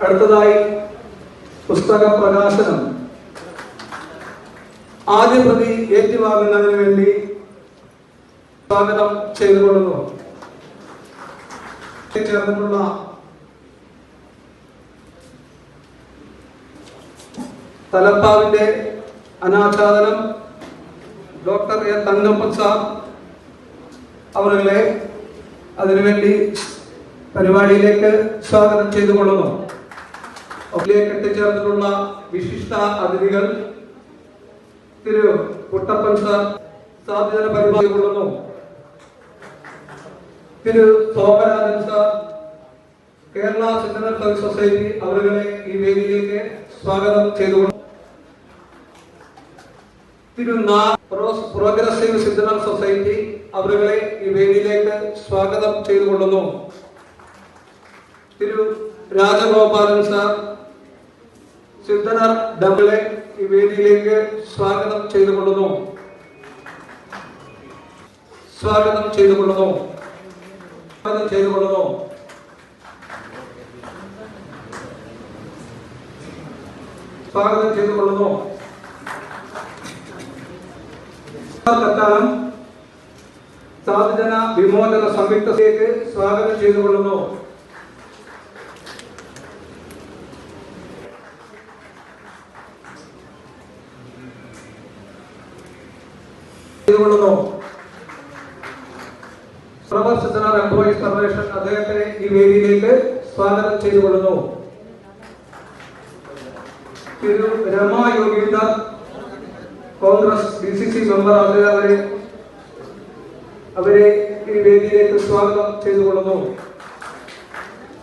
അടുത്തതായി പുസ്തക പ്രകാശനം ആദ്യ പ്രതി ഏറ്റുവാങ്ങുന്നതിന് വേണ്ടി സ്വാഗതം ചെയ്തുകൊള്ളുന്നു. ചേർന്നിട്ടുള്ള തലപ്പാവിന്റെ അനാച്ഛാദനം ഡോക്ടർ എ തങ്കപ്പൻ സാർ അവരെ അതിനുവേണ്ടി പരിപാടിയിലേക്ക് സ്വാഗതം ചെയ്തുകൊള്ളുന്നു. അതിലേക്ക് എത്തിച്ചേർന്നിട്ടുള്ള വിശിഷ്ട അതിഥികൾ തിരു കുട്ടപ്പൻ സാർ സാധ്യത പരിപാടി കൊള്ളുന്നു. തിരു Somarajan sir Kerala signal service society അവരെ ഈ വേദിയിലേക്ക് സ്വാഗതം ചെയ്തുകൊള്ളുന്നു. തിരു പ്രോഗ്രസീവ് സിഗ്നൽ സൊസൈറ്റി അവരെ ഈ വേദിയിലേക്ക് സ്വാഗതം ചെയ്തുകൊള്ളുന്നു. തിരു രാജഗോപാലൻ സാർ സിദ്ധനാർ ഡബിളെ ഈ വേദിയിലേക്ക് സ്വാഗതം ചെയ്തുകൊള്ളുന്നു. സ്വാഗതം ചെയ്തുകൊള്ളുന്നു. സ്വാഗതം ചെയ്തുകൊള്ളുന്നു. സ്വാഗതം ചെയ്തുകൊള്ളുന്നു. തക്കാലം സാധുജന വിമോചന സംയുക്തത്തിലേക്ക് സ്വാഗതം ചെയ്തുകൊള്ളുന്നു. എംപ്ലോയീസ് ഫെഡറേഷൻ അദ്ദേഹത്തെ ഈ വേദിയിലേക്ക് സ്വാഗതം ചെയ്തുകൊള്ളുന്നു. തിരു രമാ യോഗീന്ദർ കോൺഗ്രസ് DCC മെമ്പർ അവരെ ഈ വേദിയിലേക്ക് സ്വാഗതം ചെയ്തുകൊള്ളുന്നു.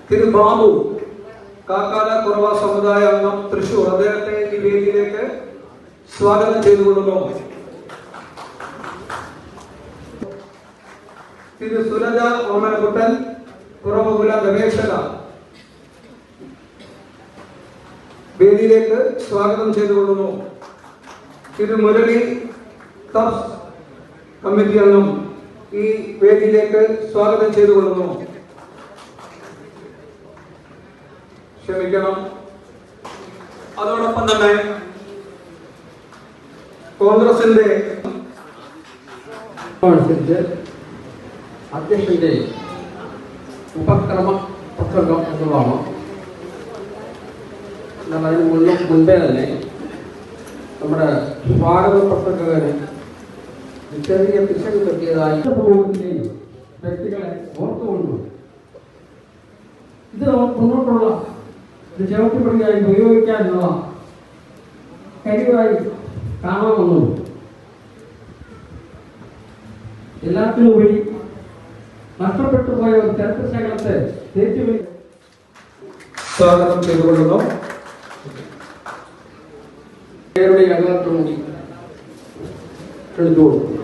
തിരു ബാബു കാക്കാല കുറവ സമുദായ അംഗം തൃശൂർ അദ്ദേഹത്തെ ഈ വേദിയിലേക്ക് സ്വാഗതം ചെയ്തുകൊള്ളുന്നു. തിരു സുരജ ഓമനക്കുട്ടൻ കുറവുകുല ഗവേഷക വേദിയിലേക്ക് സ്വാഗതം ചെയ്തുകൊള്ളുന്നു. തിരു മുരളി തപ്സ് കമ്മിറ്റി അംഗം ഈ വേദിയിലേക്ക് സ്വാഗതം ചെയ്തുകൊള്ളുന്നു. ക്ഷമിക്കണം. അതോടൊപ്പം തന്നെ കോൺഗ്രസിന്റെ അധ്യക്ഷന്റെ ഉപക്രമ പ്രസംഗം എന്നതാണ്. അതിന് മുൻപേ തന്നെ നമ്മുടെ സ്വാഗത പ്രസംഗകന് ചെറിയ പിശക് പറ്റിയതായി സമൂഹത്തിലെയും വ്യക്തികളെ ഓർത്തുകൊണ്ടു ഇത് മുന്നോട്ടുള്ള ഒരു ചവിട്ടുപടിയായി ഉപയോഗിക്കാനുള്ള കഴിവായി കാണാമെന്നും എല്ലാത്തിനുപരി നഷ്ടപ്പെട്ടു പോയ ഒരു ചരിത്രശകലത്തെ സ്വാഗതം ചെയ്തുകൊള്ളുന്നു. പേരുടെ അംഗത്വം കൂടി എടുത്തുകൊള്ളു.